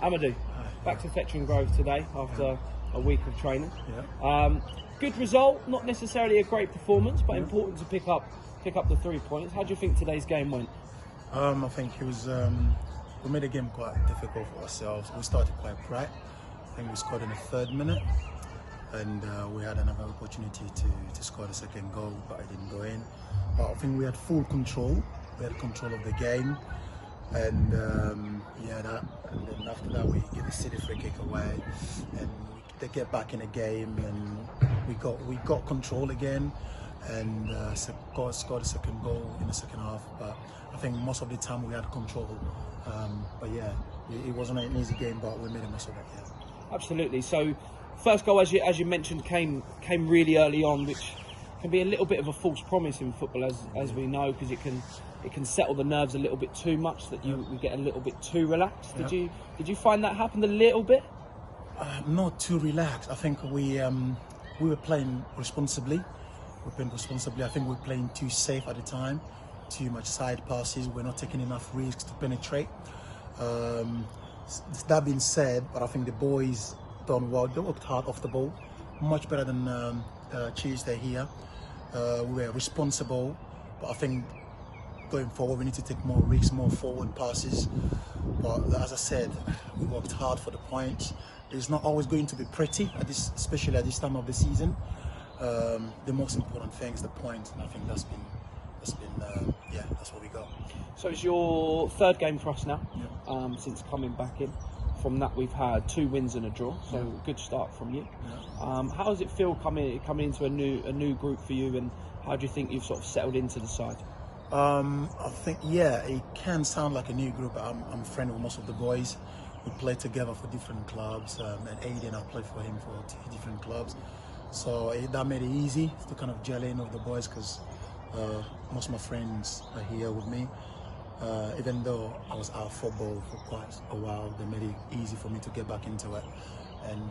Amadou, back to Fetching Grove today after a week of training. Good result, not necessarily a great performance, but important to pick up the 3 points. How do you think today's game went? I think it was. We made the game quite difficult for ourselves. We started quite bright. I think we scored in the 3rd minute, and we had another opportunity to score the 2nd goal, but it didn't go in. But I think we had full control. We had control of the game, and and then after that we get the City free kick away, and they get back in the game, and we got control again, and scored the 2nd goal in the 2nd half. But I think most of the time we had control. But yeah, it wasn't an easy game, but we made the most of it. Yeah. Absolutely. So, first goal, as you mentioned, came really early on, which can be a little bit of a false promise in football, as we know, because it can settle the nerves a little bit too much, that we get a little bit too relaxed. Did you find that happened a little bit? Not too relaxed. I think we were playing responsibly. I think we were playing too safe at the time. Too much side passes. We're not taking enough risks to penetrate. That being said, but I think the boys done well. They worked hard off the ball, much better than Tuesday here. We were responsible, but I think going forward we need to take more risks, more forward passes. But as I said, we worked hard for the points. It's not always going to be pretty, especially at this time of the season. The most important thing is the points, and I think that's what we got. So it's your 3rd game for us now, since coming back in. From that, we've had 2 wins and a draw, so good start from you. How does it feel coming into a new group for you, and how do you think you've sort of settled into the side? I think it can sound like a new group. I'm a friend with most of the boys. We play together for different clubs, and Aiden, I played for him for 2 different clubs. So that made it easy to kind of gel in with the boys, because most of my friends are here with me. Even though I was out of football for quite a while, they made it easy for me to get back into it and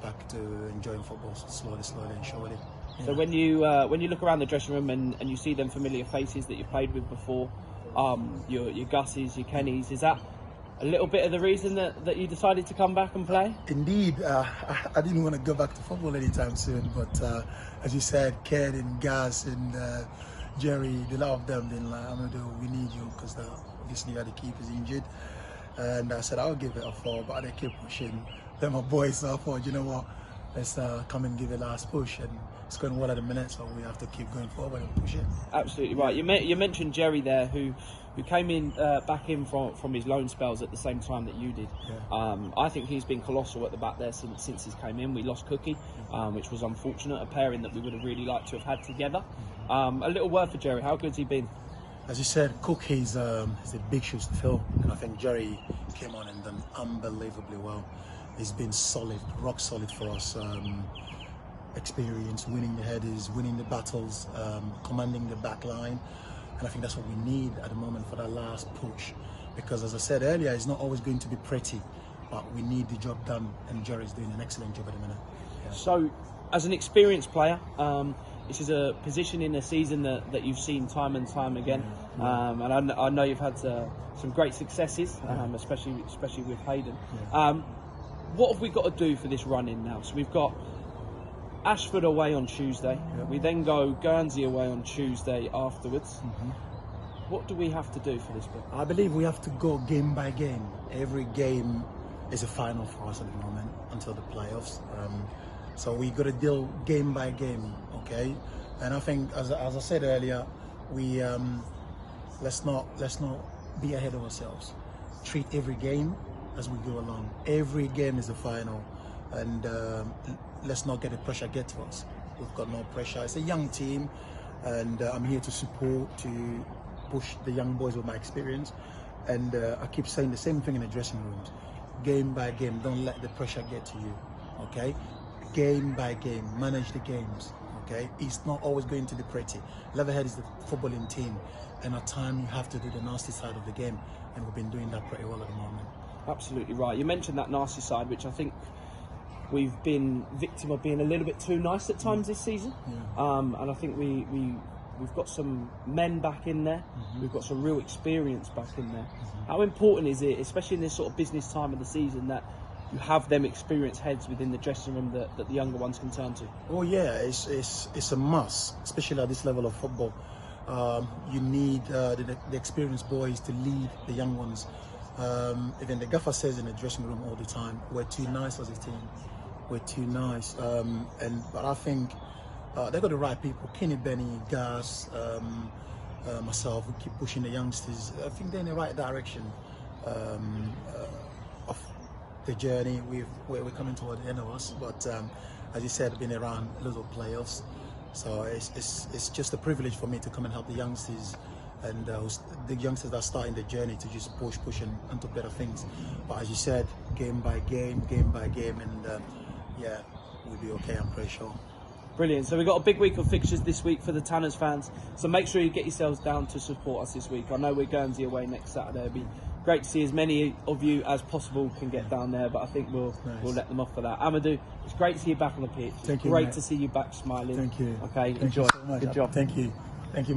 back to enjoying football slowly and surely. Yeah. So when you look around the dressing room and you see them familiar faces that you've played with before, your Gussies, your Kennys, is that a little bit of the reason that you decided to come back and play? Indeed, I didn't want to go back to football anytime soon, but as you said, Ken and Gus and Jerry, the lot of them, they're like, Amadou, we need you, because obviously the keeper's injured. And I said, I'll give it a 4, but they keep pushing. They're my boys, so I thought, you know what, let's come and give it a last push. And it's going well at the minute, so we have to keep going forward and push it. Absolutely right. You mentioned Jerry there, who came in back in from his loan spells at the same time that you did. I think he's been colossal at the back there since he's came in. We lost Cookie, which was unfortunate, a pairing that we would have really liked to have had together. A little word for Jerry. How good's he been? As you said, Cookie's a big shoes to fill, and I think Jerry came on and done unbelievably well. He's been solid, rock solid for us. Experience, winning the headers, winning the battles, commanding the back line. And I think that's what we need at the moment for that last push. Because as I said earlier, it's not always going to be pretty, but we need the job done, and Jerry's doing an excellent job at the minute. Yeah. So, as an experienced player, this is a position in the season that you've seen time and time again. And I know you've had some great successes, especially with Hayden. What have we got to do for this run in now? So we've got Ashford away on Tuesday. We then go Guernsey away on Tuesday afterwards. What do we have to do for this bit? I believe we have to go game by game. Every game is a final for us at the moment until the playoffs. So we got to deal game by game, okay? And I think, as I said earlier, we let's not be ahead of ourselves. Treat every game as we go along. Every game is a final, and let's not get the pressure get to us. We've got no pressure. It's a young team, and I'm here to support, to push the young boys with my experience. And I keep saying the same thing in the dressing rooms. Game by game, don't let the pressure get to you, okay? Game by game, manage the games, okay? It's not always going to be pretty. Leatherhead is the footballing team, and at times you have to do the nasty side of the game, and we've been doing that pretty well at the moment. Absolutely right. You mentioned that nasty side, which I think we've been victim of being a little bit too nice at times this season. And I think we we've got some men back in there. We've got some real experience back in there. How important is it, especially in this sort of business time of the season, that you have them experienced heads within the dressing room that the younger ones can turn to? Oh yeah, it's a must, especially at this level of football. You need the experienced boys to lead the young ones. Even the gaffer says in the dressing room all the time, we're too nice as a team. We're too nice. But I think they've got the right people. Kenny, Benny, Gas, myself, we keep pushing the youngsters. I think they're in the right direction of the journey. We're coming toward the end of us. But as you said, been around loads of playoffs. So it's just a privilege for me to come and help the youngsters and the youngsters that are starting the journey to just push and to better things. But as you said, game by game, and yeah, we'll be okay, I'm pretty sure. Brilliant. So we've got a big week of fixtures this week for the Tanners fans. So make sure you get yourselves down to support us this week. I know we're Guernsey away next Saturday. It'll be great to see as many of you as possible can get down there, but I think we'll let them off for that. Amadou, it's great to see you back on the pitch. Thank you, great mate. to see you back smiling. Thank you. Okay, Thank enjoy. you so much. Good job. Thank you.